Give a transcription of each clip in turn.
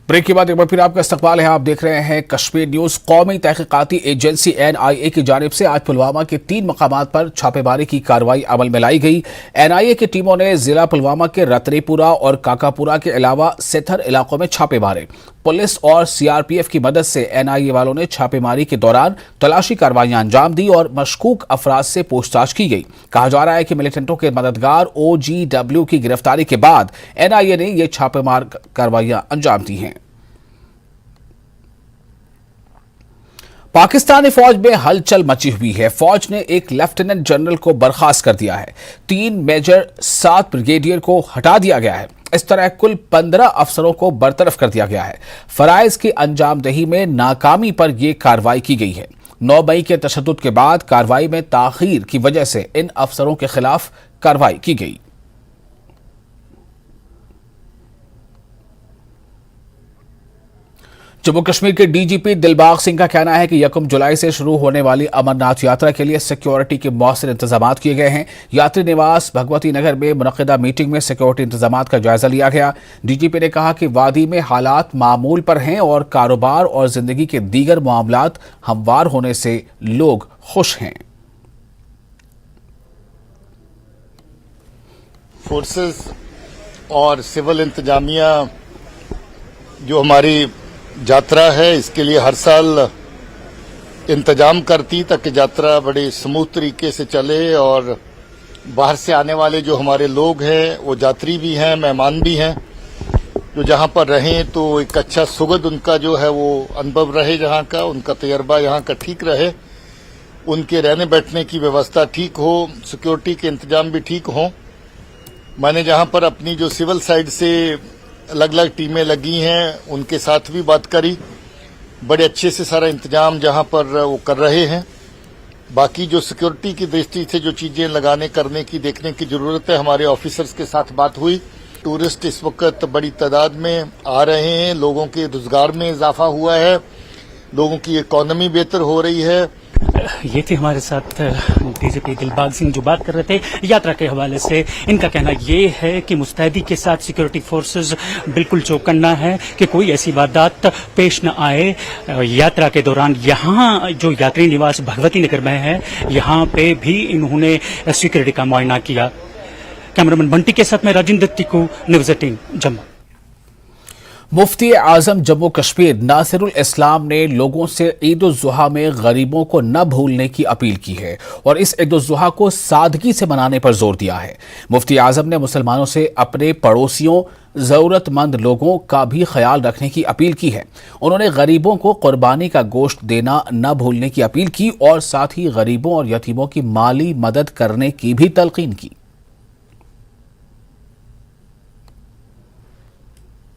Break के बाद एक बार फिर आपका इस्तकबाल है। आप देख रहे हैं कश्मीर न्यूज। कौमी तहकीकाती एजेंसी NIA की जानिब से आज पुलवामा के 3 मकामात पर छापेमारी की कार्रवाई अमल में लाई गई। NIA की टीमों ने जिला पुलवामा के रतनीपुरा और काकापुरा के अलावा सेथर इलाकों में छापे मारे। पुलिस और CRPF की मदद से NIA वालों ने छापेमारी के दौरान तलाशी कार्रवाइयां अंजाम दी और मशकूक अफराद से पूछताछ की गई। कहा जा रहा है कि मिलिटेंटों के मददगार OGW की गिरफ्तारी के बाद NIA ने ये छापेमार कार्रवाइयां अंजाम दी हैं। पाकिस्तानी फौज में हलचल मची हुई है। फौज ने एक लेफ्टिनेंट जनरल को बर्खास्त कर दिया है। 3 मेजर 7 ब्रिगेडियर को हटा दिया गया है। इस तरह कुल 15 अफसरों को बरतरफ कर दिया गया है। फराइज की अंजामदही में नाकामी पर यह कार्रवाई की गई है। 9 मई के तशद्दुद के बाद कार्रवाई में ताखीर की वजह से इन अफसरों के खिलाफ कार्रवाई की गई। जम्मू कश्मीर के DGP दिलबाग सिंह का कहना है कि 1 जुलाई से शुरू होने वाली अमरनाथ यात्रा के लिए सिक्योरिटी के मौसर इंतजाम किए गए हैं। यात्री निवास भगवती नगर में मुनक्किदा मीटिंग में सिक्योरिटी इंतजाम का जायजा लिया गया। DGP ने कहा कि वादी में हालात मामूल पर हैं और कारोबार और जिंदगी के दीगर मामलात हमवार होने से लोग खुश हैं। फोर्सेस और सिविल इंतजामिया जो हमारी यात्रा है इसके लिए हर साल इंतजाम करती ताकि यात्रा बड़े स्मूथ तरीके से चले और बाहर से आने वाले जो हमारे लोग हैं वो यात्री भी हैं, मेहमान भी हैं, जो जहां पर रहें तो एक अच्छा सुगंध उनका जो है वो अनुभव रहे, जहां का उनका तजर्बा यहाँ का ठीक रहे, उनके रहने बैठने की व्यवस्था ठीक हो, सिक्योरिटी के इंतजाम भी ठीक हों। मैंने जहां पर अपनी जो सिविल साइड से अलग अलग टीमें लगी हैं उनके साथ भी बात करी। बड़े अच्छे से सारा इंतजाम जहां पर वो कर रहे हैं। बाकी जो सिक्योरिटी की दृष्टि से जो चीजें लगाने करने की देखने की जरूरत है, हमारे ऑफिसर्स के साथ बात हुई। टूरिस्ट इस वक्त बड़ी तादाद में आ रहे हैं, लोगों के रोजगार में इजाफा हुआ है, लोगों की इकोनॉमी बेहतर हो रही है। ये थे हमारे साथ DGP दिलबाग सिंह जो बात कर रहे थे यात्रा के हवाले से। इनका कहना ये है कि मुस्तैदी के साथ सिक्योरिटी फोर्सेस बिल्कुल चौकन्ना है कि कोई ऐसी वारदात पेश न आए। यात्रा के दौरान यहाँ जो यात्री निवास भगवती नगर में है यहाँ पे भी इन्होंने सिक्योरिटी का मुआयना किया। कैमरामैन बंटी के साथ में राजेंद्र टिक्कू, न्यूज़ 18 जम्मू। मुफ्ती आजम जम्मू कश्मीर नासिरुल इस्लाम ने लोगों से ईद उल जुहा में गरीबों को न भूलने की अपील की है और इस ईद उल जुहा को सादगी से मनाने पर जोर दिया है। मुफ्ती आजम ने मुसलमानों से अपने पड़ोसियों, जरूरतमंद लोगों का भी ख्याल रखने की अपील की है। उन्होंने गरीबों को कुर्बानी का गोश्त देना न भूलने की अपील की और साथ ही गरीबों और यतीमों की माली मदद करने की भी तलकीन की।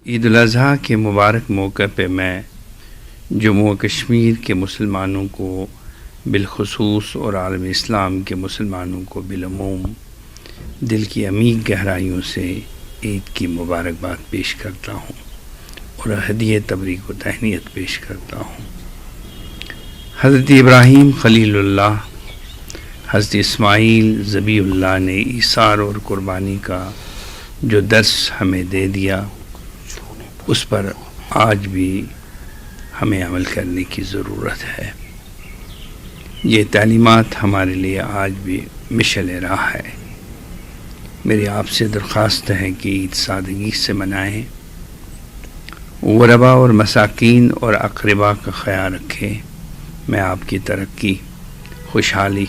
ईद उल अज़हा के मुबारक मौके पे मैं जम्मू कश्मीर के मुसलमानों को बिलखुसूस और आलम इस्लाम के मुसलमानों को बिलअमूम दिल की अमीर गहराइयों से ईद की मुबारकबाद पेश करता हूँ और हदिये तबरीक व तहनीत पेश करता हूँ। हज़रत इब्राहीम खलीलुल्लाह, हज़रत इस्माईल ज़बीहुल्लाह ने ईसार और कुर्बानी का जो दर्स हमें दे दिया उस पर आज भी हमें अमल करने की ज़रूरत है। ये तालीमात हमारे लिए आज भी मिशल राह है। मेरी आपसे दरख्वास्त है कि ईद सादगी से मनाएं, ग़ुरबा और मसाकीन और अक़रबा का ख्याल रखें। मैं आपकी तरक्की, खुशहाली,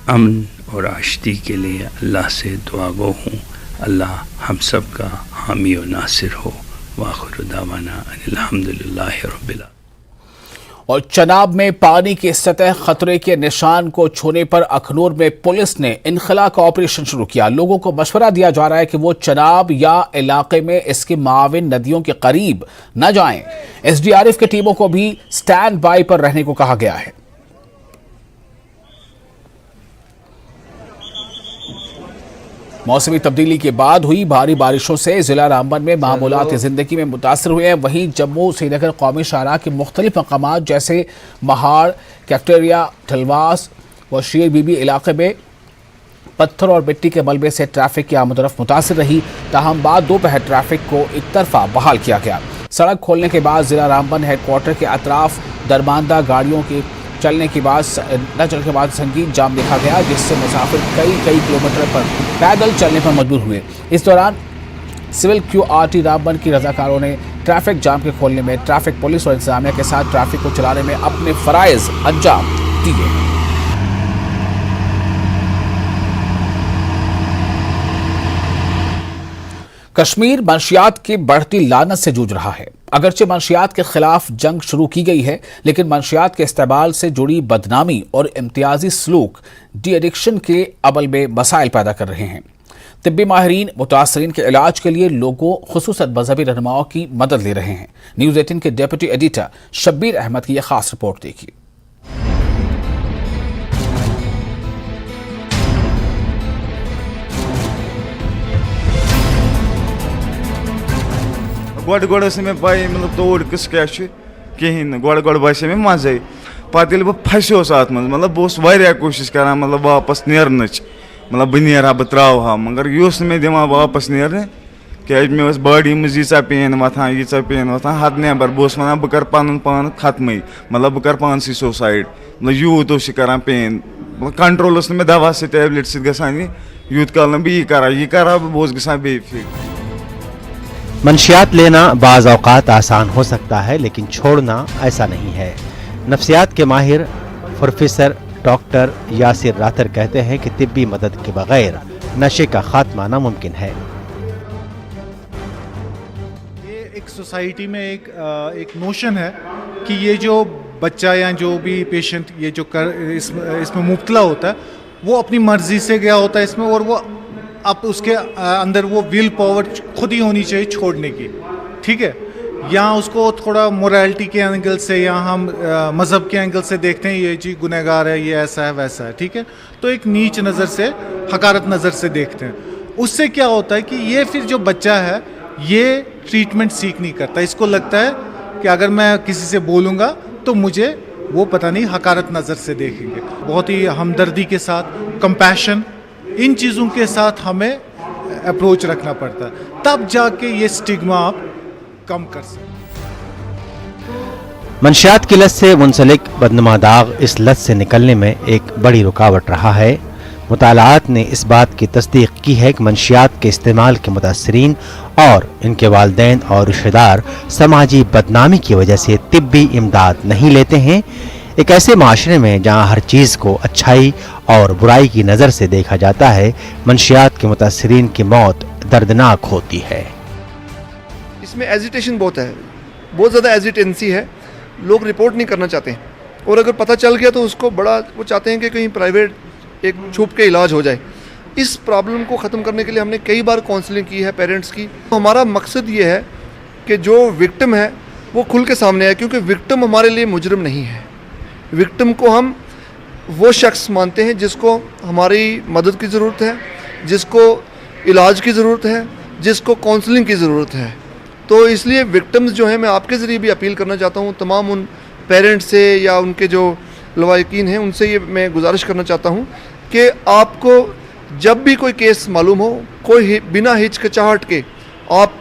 अमन और आशिकी के लिए अल्लाह से दुआगो हूँ। अल्लाह हम सब का हामी और नासिर हो। और चनाब में पानी की सतह खतरे के निशान को छूने पर अखनूर में पुलिस ने इनखला का ऑपरेशन शुरू किया। लोगों को मशवरा दिया जा रहा है कि वो चनाब या इलाके में इसके माविन नदियों के करीब न जाएं। SDRF की टीमों को भी स्टैंड बाय पर रहने को कहा गया है। मौसमी तब्दीली के बाद हुई भारी बारिशों से जिला रामबन में मामूलात जिंदगी में मुतासर हुए हैं। वहीं जम्मू श्रीनगर कौमी शाहराह के मुख्तलिफ मकामात जैसे महाड़, कैक्टेरिया, ठलवास व शेर बीबी इलाके में पत्थर और मिट्टी के मलबे से ट्रैफिक की आमदोरफ्त मुतासर रही। ताहम बाद दोपहर ट्रैफिक को एक तरफा बहाल किया गया। सड़क खोलने के बाद जिला रामबन हेडक्वार्टर के अतराफ दरमानदा गाड़ियों के चलने के बाद संगीन जाम देखा गया, जिससे मुसाफिर कई किलोमीटर पर पैदल चलने पर मजबूर हुए। इस दौरान सिविल QRT रामबन की रजाकारों ने ट्रैफिक जाम के खोलने में ट्रैफिक पुलिस और इंतजामिया के साथ ट्रैफिक को चलाने में अपने फराइज अंजाम दिए। कश्मीर मंशियात की बढ़ती लानत से जूझ रहा है। अगरचे मंशियात के खिलाफ जंग शुरू की गई है, लेकिन मंशियात के इस्तेमाल से जुड़ी बदनामी और इम्तियाजी सलूक डी एडिक्शन के अमल में मसाइल पैदा कर रहे हैं। तिब्बी माहिरीन मुतासरीन के इलाज के लिए लोगों खुसूसन मजहबी रहनुमाओं की मदद ले रहे हैं। न्यूज़ 18 के डेप्यूटी एडिटर शब्बीर अहमद की यह खास रिपोर्ट देखिए। गोड़ मे पाई मतलब तोड़ किस क्या कहें गोड़ बसे मे मजे पे बह फंसोस अत मतलब बह कोशिश कर मतलब वापस नेरनच मतलब बह नेर बह त्रा मगर यह मे दिवान वापस नेरने क्या मे बॉडी मज यीचा पेन वथान हद नेबर बह वन बह कर पन पान खत्म मतलब बह कर पानस सुसाइड मतलब यूत कर पेन मतलब कंट्रोल मे दवा से टैबलेट सत गसान यूत काल बह यह करा बह गसान बे फिट। मंशियात लेना बाज़ औक़ात आसान हो सकता है, लेकिन छोड़ना ऐसा नहीं है। नफ्सियात के माहिर प्रोफेसर डॉक्टर यासिर रातर कहते हैं कि तिब्बी मदद के बगैर नशे का खात्मा नामुमकिन है। ये एक सोसाइटी में एक नोशन है कि ये जो बच्चा या जो भी पेशेंट ये जो इसमें मुब्तला होता है वो अपनी मर्जी से गया होता है इसमें, और वो अब उसके अंदर वो विल पावर खुद ही होनी चाहिए छोड़ने की, ठीक है। यहाँ उसको थोड़ा मोरालिटी के एंगल से या हम मज़हब के एंगल से देखते हैं, ये जी गुनहगार है, ये ऐसा है वैसा है, ठीक है, तो एक नीच नज़र से हकारत नज़र से देखते हैं। उससे क्या होता है कि ये फिर जो बच्चा है ये ट्रीटमेंट सीख नहीं करता, इसको लगता है कि अगर मैं किसी से बोलूँगा तो मुझे वो पता नहीं हकारत नज़र से देखेंगे। बहुत ही हमदर्दी के साथ, कंपैशन, इन चीज़ों के साथ हमें अप्रोच रखना पड़ता है, तब जाके ये स्टिग्मा आप कम कर सकते। मंशियात की लत से मुंसलिक बदनुमा दाग इस लत से निकलने में एक बड़ी रुकावट रहा है। मुतालात ने इस बात की तस्दीक की है कि मंशियात के इस्तेमाल के मुतासरीन और इनके वालिदैन और रिश्तेदार समाजी बदनामी की वजह से तिब्बी इमदाद नहीं लेते हैं। एक ऐसे माशरे में जहाँ हर चीज़ को अच्छाई और बुराई की नज़र से देखा जाता है, मंशियात के मुतासरीन की मौत दर्दनाक होती है। इसमें एजिटेशन बहुत है, बहुत ज़्यादा एजिटेंसी है, लोग रिपोर्ट नहीं करना चाहते हैं, और अगर पता चल गया तो उसको बड़ा वो चाहते हैं कि कहीं प्राइवेट एक छुप के इलाज हो जाए। इस प्रॉब्लम को ख़त्म करने के लिए हमने कई बार काउंसलिंग की है पेरेंट्स की। हमारा मकसद ये है कि जो विक्टिम है वो खुल के सामने आए, क्योंकि विक्टिम हमारे लिए मुजरिम नहीं है। विक्टिम को हम वो शख्स मानते हैं जिसको हमारी मदद की ज़रूरत है, जिसको इलाज की ज़रूरत है, जिसको काउंसलिंग की ज़रूरत है। तो इसलिए विक्टिम्स जो हैं, मैं आपके ज़रिए भी अपील करना चाहता हूँ तमाम उन पेरेंट्स से या उनके जो लवाकिन हैं उनसे, ये मैं गुजारिश करना चाहता हूँ कि आपको जब भी कोई केस मालूम हो, कोई बिना हिचकिचाहट के आप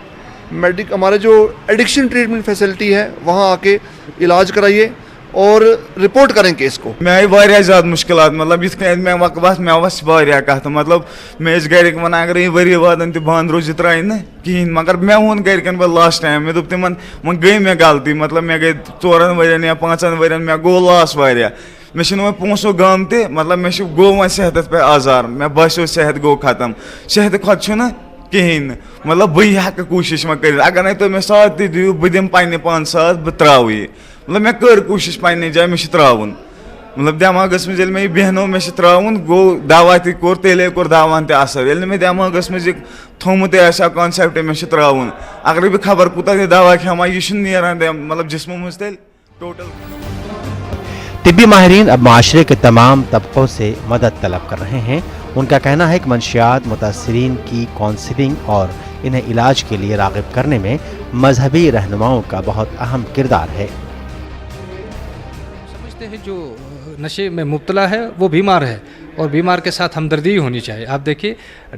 हमारे जो एडिक्शन ट्रीटमेंट फैसिलिटी है वहाँ आके इलाज कराइए और रिपोर्ट करें केस को। मैं आई वारिया ज़्यादा मुश्किलात, मतलब इत मे वक्त मे वस वारिया कत, मतलब मे गरिक वन अगर ये वरी वादन त बंद रोज त्राय न कहें, मगर मे वोन गरिकन पे लास्ट टाइम मे दोप तिमन वन गई मे गलती, मतलब मे गई 4 वरियन या 5 वरियन मे गो लॉस वारिया, मे वो पोसो गम ते, मतलब मे गो वन सेहत पे आजार, मे बसो सेहत गो खत्म, सेहत खुद ना कहें, मतलब बह हेक कोशिश मे कर, अगर नहीं तो मे साथ दियो बह दिम पे पान साथ बह त्राव ये, मतलब मे कर कोशिश पे जाए मे त्रावन, मतलब दिमागस मे मे बहनो मे त्रावन गो दवा तोर तेल कोर दवान असर, मे दिमागस मे थोमुत कॉन्सेप्ट मे त्रावन, अगर बह खबर कूत दवा खेमा यह नेरान मतलब जिस्मों मज तेल टोटल। तिब्बी माहिरीन अब माशरे के तमाम तबकों से मदद तलब कर रहे हैं। उनका कहना है कि मंशियात मुतासरीन की काउंसलिंग और इन्हें इलाज के लिए राग़िब करने में मजहबी रहनुमाओं का बहुत अहम किरदार है। समझते हैं जो नशे में मुब्तला है वो बीमार है, اور بیمار کے ساتھ ہمدردی ہونی چاہیے. آپ دیکھیے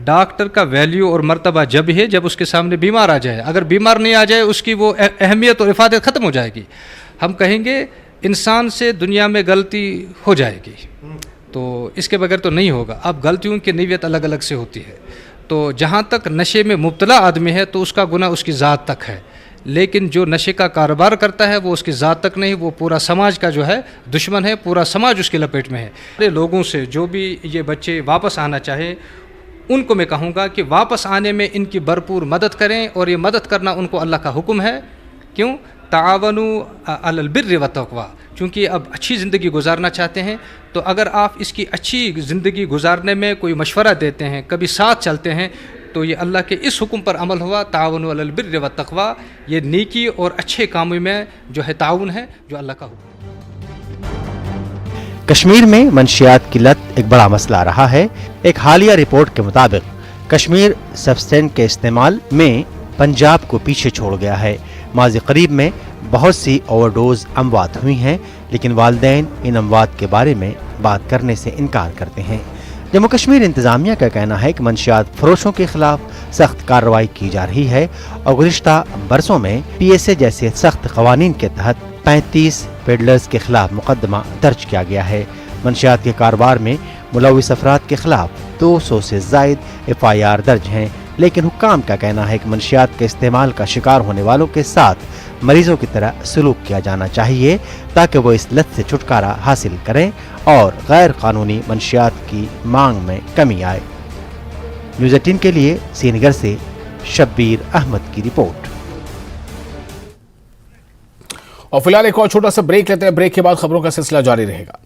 ڈاکٹر کا ویلیو اور مرتبہ جب ہے جب اس کے سامنے بیمار آ جائے. اگر بیمار نہیں آ جائے اس کی وہ اہمیت اور افادت ختم ہو جائے گی. ہم کہیں گے انسان سے دنیا میں غلطی ہو جائے گی تو اس کے بغیر تو نہیں ہوگا. اب غلطیوں کی نوعیت الگ الگ سے ہوتی ہے. تو جہاں تک نشے میں مبتلا آدمی ہے تو اس کا گناہ اس کی ذات تک ہے, لیکن جو نشے کا کاروبار کرتا ہے وہ اس کی ذات تک نہیں, وہ پورا سماج کا جو ہے دشمن ہے, پورا سماج اس کی لپیٹ میں ہے. لوگوں سے جو بھی یہ بچے واپس آنا چاہیں ان کو میں کہوں گا کہ واپس آنے میں ان کی بھرپور مدد کریں, اور یہ مدد کرنا ان کو اللہ کا حکم ہے. کیوں؟ تعاونوا علی البر والتقوی, چونکہ اب اچھی زندگی گزارنا چاہتے ہیں تو اگر آپ اس کی اچھی زندگی گزارنے میں کوئی مشورہ دیتے ہیں, کبھی ساتھ چلتے ہیں, تو یہ اللہ کے اس حکم پر عمل ہوا, تعاونوا علی البر والتقوی. یہ نیکی اور اچھے کاموں میں جو ہے تعاون ہے جو اللہ کا حکم. کشمیر میں منشیات کی لت ایک بڑا مسئلہ رہا ہے. ایک حالیہ رپورٹ کے مطابق کشمیر سبسٹینٹ کے استعمال میں پنجاب کو پیچھے چھوڑ گیا ہے. ماضی قریب میں بہت سی اوور ڈوز اموات ہوئی ہیں, لیکن والدین ان اموات کے بارے میں بات کرنے سے انکار کرتے ہیں. جموں کشمیر انتظامیہ کا کہنا ہے کہ منشیات فروشوں کے خلاف سخت کارروائی کی جا رہی ہے, اور گزشتہ برسوں میں PSA جیسے سخت قوانین کے تحت 35 پیڈلرز کے خلاف مقدمہ درج کیا گیا ہے. منشیات کے کاروبار میں ملوث افراد کے خلاف 200 سے زائد FIR درج ہیں, لیکن حکام کا کہنا ہے کہ منشیات کے استعمال کا شکار ہونے والوں کے ساتھ مریضوں کی طرح سلوک کیا جانا چاہیے تاکہ وہ اس لت سے چھٹکارا حاصل کریں اور غیر قانونی منشیات کی مانگ میں کمی آئے. نیوز 18 کے لیے سری نگر سے شبیر احمد کی رپورٹ. اور فی الحال ایک اور چھوٹا سا بریک لیتے ہیں. بریک کے بعد خبروں کا سلسلہ جاری رہے گا.